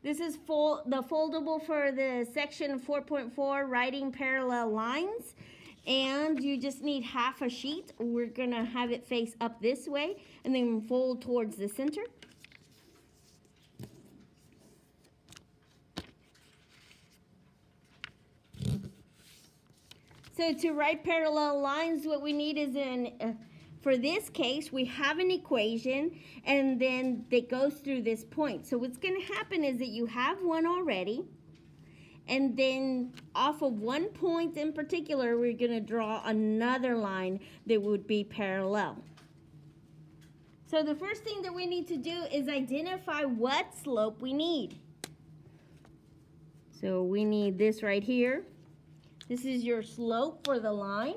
This is the foldable for the section 4.4, writing parallel lines. And you just need half a sheet. We're gonna have it face up this way and then fold towards the center. So to write parallel lines, what we need is for this case, we have an equation and then it goes through this point. So what's going to happen is that you have one already, and then off of one point in particular, we're going to draw another line that would be parallel. So the first thing that we need to do is identify what slope we need. So we need this right here. This is your slope for the line.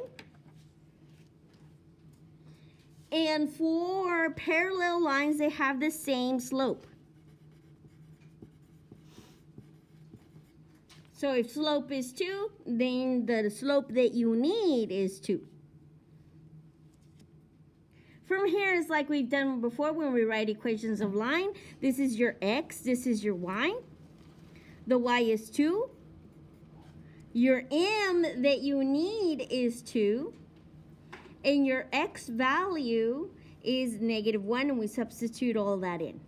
And for parallel lines, they have the same slope. So if slope is 2, then the slope that you need is 2. From here, it's like we've done before when we write equations of line. This is your x, this is your y. The y is 2. Your m that you need is 2. And your x value is -1, and we substitute all that in.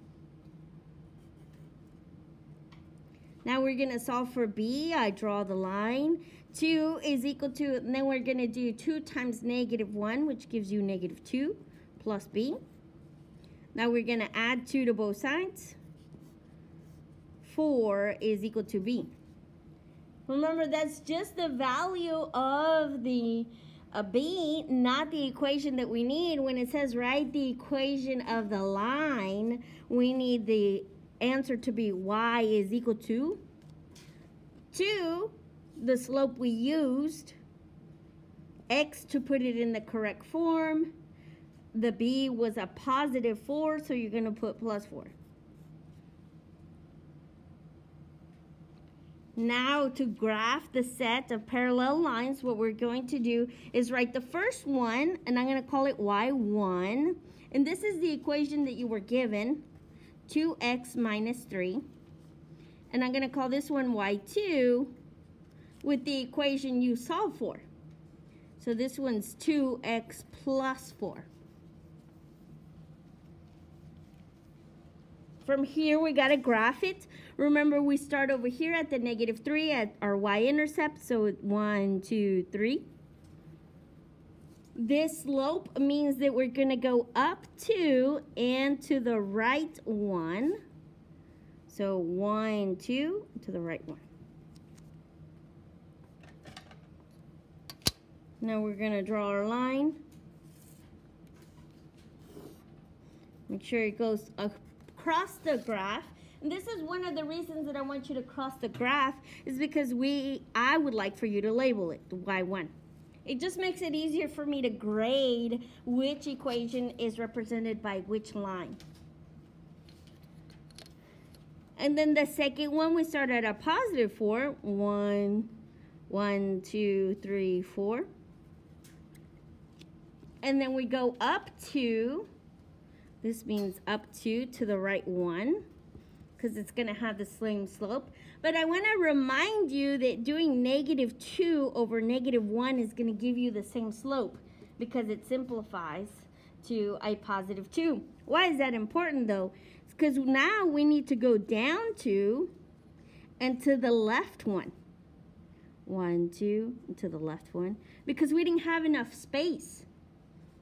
Now we're going to solve for b. I draw the line. 2 is equal to, and then we're going to do 2 times -1, which gives you -2 plus b. Now we're going to add 2 to both sides. 4 is equal to b. Remember, that's just the value of the b, not the equation that we need. When it says write the equation of the line, we need the answer to be y is equal to 2, the slope we used, x to put it in the correct form. The b was a +4, so you're going to put +4. Now to graph the set of parallel lines, what we're going to do is write the first one, and I'm going to call it y1. And this is the equation that you were given, 2x minus 3. And I'm going to call this one y2 with the equation you solved for. So this one's 2x plus 4. From here, we got to graph it. Remember, we start over here at the -3 at our y-intercept. So 1, 2, 3. This slope means that we're going to go up 2 and to the right 1. So 1, 2, to the right 1. Now we're going to draw our line. Make sure it goes across the graph. And this is one of the reasons that I want you to cross the graph, is because I would like for you to label it y1. It just makes it easier for me to grade which equation is represented by which line. And then the second one, we start at a +4. 1, 1, 2, 3, 4. And then we go up 2. This means up 2 to the right 1, because it's going to have the same slope. But I want to remind you that doing -2 over -1 is going to give you the same slope, because it simplifies to a +2. Why is that important, though? It's because now we need to go down 2 and to the left 1. 1, 2, and to the left 1, because we didn't have enough space.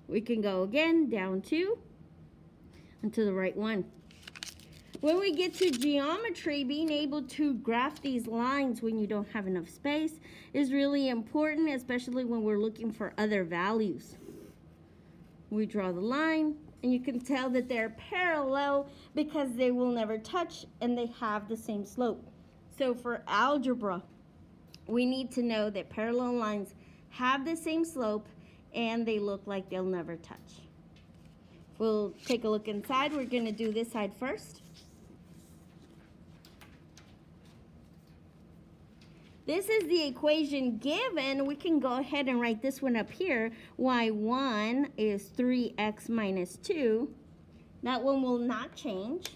We can go again, down 2, and to the right 1. When we get to geometry, being able to graph these lines when you don't have enough space is really important, especially when we're looking for other values. We draw the line, and you can tell that they're parallel because they will never touch and they have the same slope. So for algebra, we need to know that parallel lines have the same slope and they look like they'll never touch. We'll take a look inside. We're going to do this side first. This is the equation given. We can go ahead and write this one up here. y1 is 3x minus 2. That one will not change.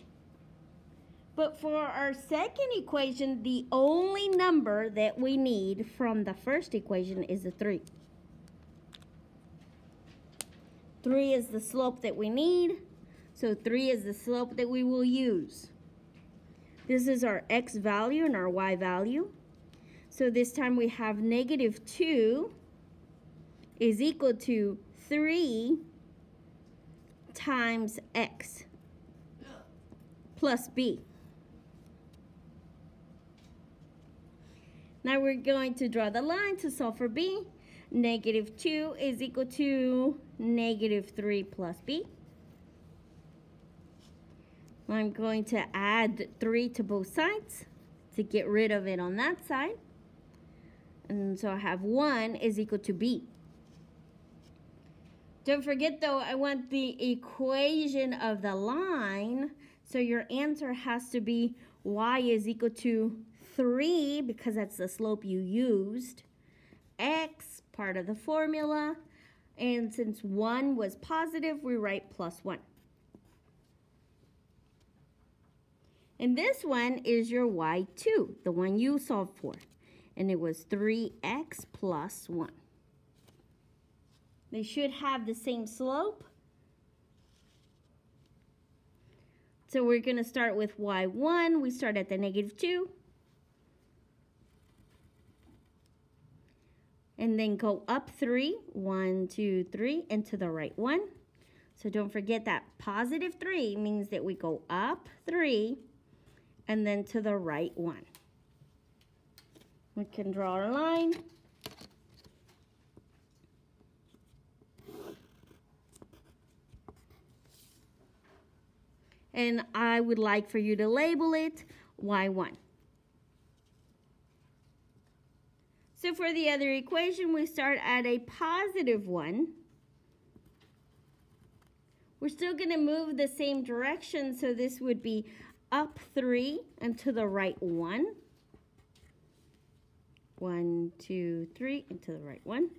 But for our second equation, the only number that we need from the first equation is a 3. 3 is the slope that we need, so 3 is the slope that we will use. This is our x value and our y value. So this time we have -2 is equal to 3 times x plus b. Now we're going to draw the line to solve for b. -2 is equal to -3 plus b. I'm going to add 3 to both sides to get rid of it on that side. And so I have 1 is equal to b. Don't forget though, I want the equation of the line. So your answer has to be y is equal to 3 because that's the slope you used. X, part of the formula. And since 1 was positive, we write +1. And this one is your y2, the one you solved for. And it was 3x plus 1. They should have the same slope. So we're going to start with y1. We start at the -2. And then go up 3. 1, 2, 3, and to the right 1. So don't forget that +3 means that we go up 3 and then to the right 1. We can draw our line. And I would like for you to label it y1. So for the other equation, we start at a +1. We're still going to move the same direction, so this would be up 3 and to the right 1. 1, 2, 3, and to the right 1.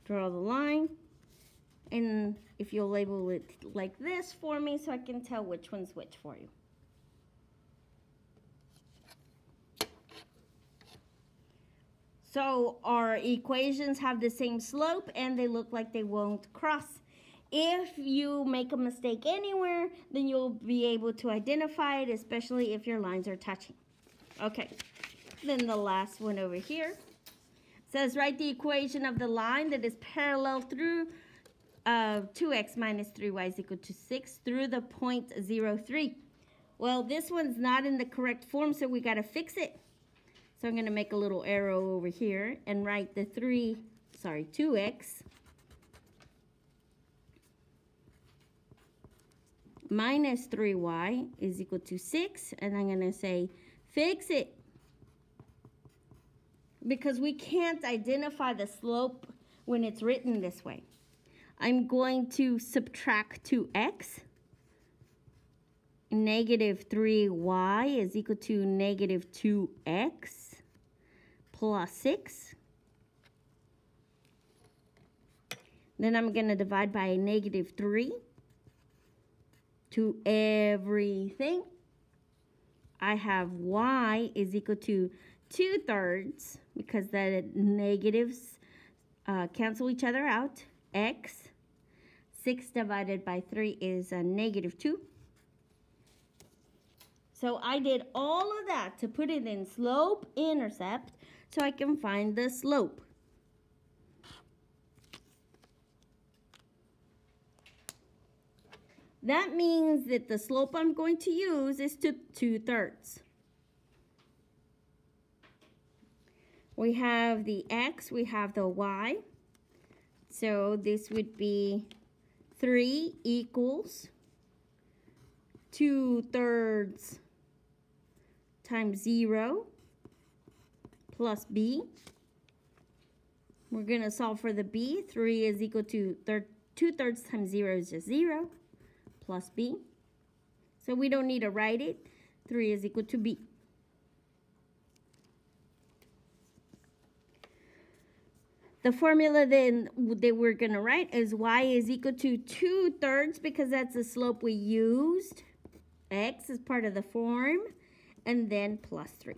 Draw the line. And if you'll label it like this for me so I can tell which one's which for you. So our equations have the same slope and they look like they won't cross. If you make a mistake anywhere, then you'll be able to identify it, especially if your lines are touching. Okay, then the last one over here says write the equation of the line that is parallel through 2x minus 3y is equal to 6 through the point 03. Well, this one's not in the correct form, so we got to fix it. So I'm going to make a little arrow over here and write the 2x minus 3y is equal to 6. And I'm going to say fix it. Because we can't identify the slope when it's written this way. I'm going to subtract 2x. -3y is equal to -2x plus 6. Then I'm going to divide by a -3 to everything. I have y is equal to 2/3 because the negatives cancel each other out. X, 6 divided by 3 is a -2. So I did all of that to put it in slope intercept so I can find the slope. That means that the slope I'm going to use is to 2/3. We have the x, we have the y. So this would be 3 equals 2/3 times 0 plus b. We're going to solve for the b. 3 is equal to 2/3 times 0 is just 0 plus b. So we don't need to write it. 3 is equal to b. The formula then that we're going to write is y is equal to 2/3 because that's the slope we used. X is part of the form, and then plus 3.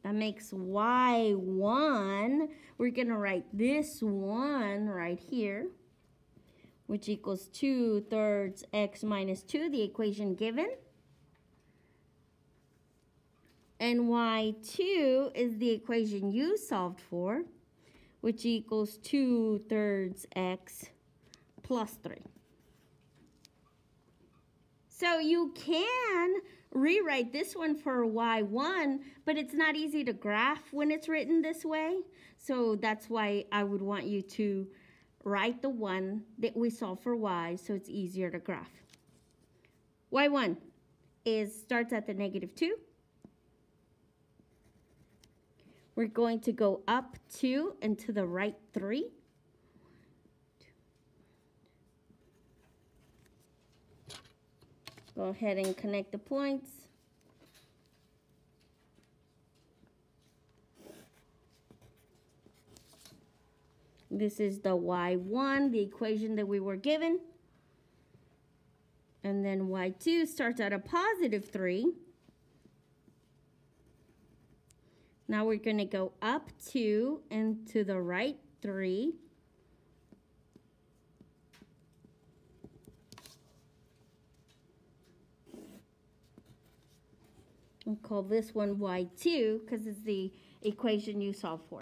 That makes y1, we're going to write this one right here, which equals 2/3 x minus 2, the equation given. And y2 is the equation you solved for, which equals 2/3 x plus 3. So you can rewrite this one for y1, but it's not easy to graph when it's written this way. So that's why I would want you to write the one that we solved for y so it's easier to graph. y1 starts at the -2. We're going to go up 2 and to the right 3. Go ahead and connect the points. This is the y1, the equation that we were given. And then y2 starts at a +3. Now we're going to go up 2 and to the right 3. We'll call this one y2 because it's the equation you solved for.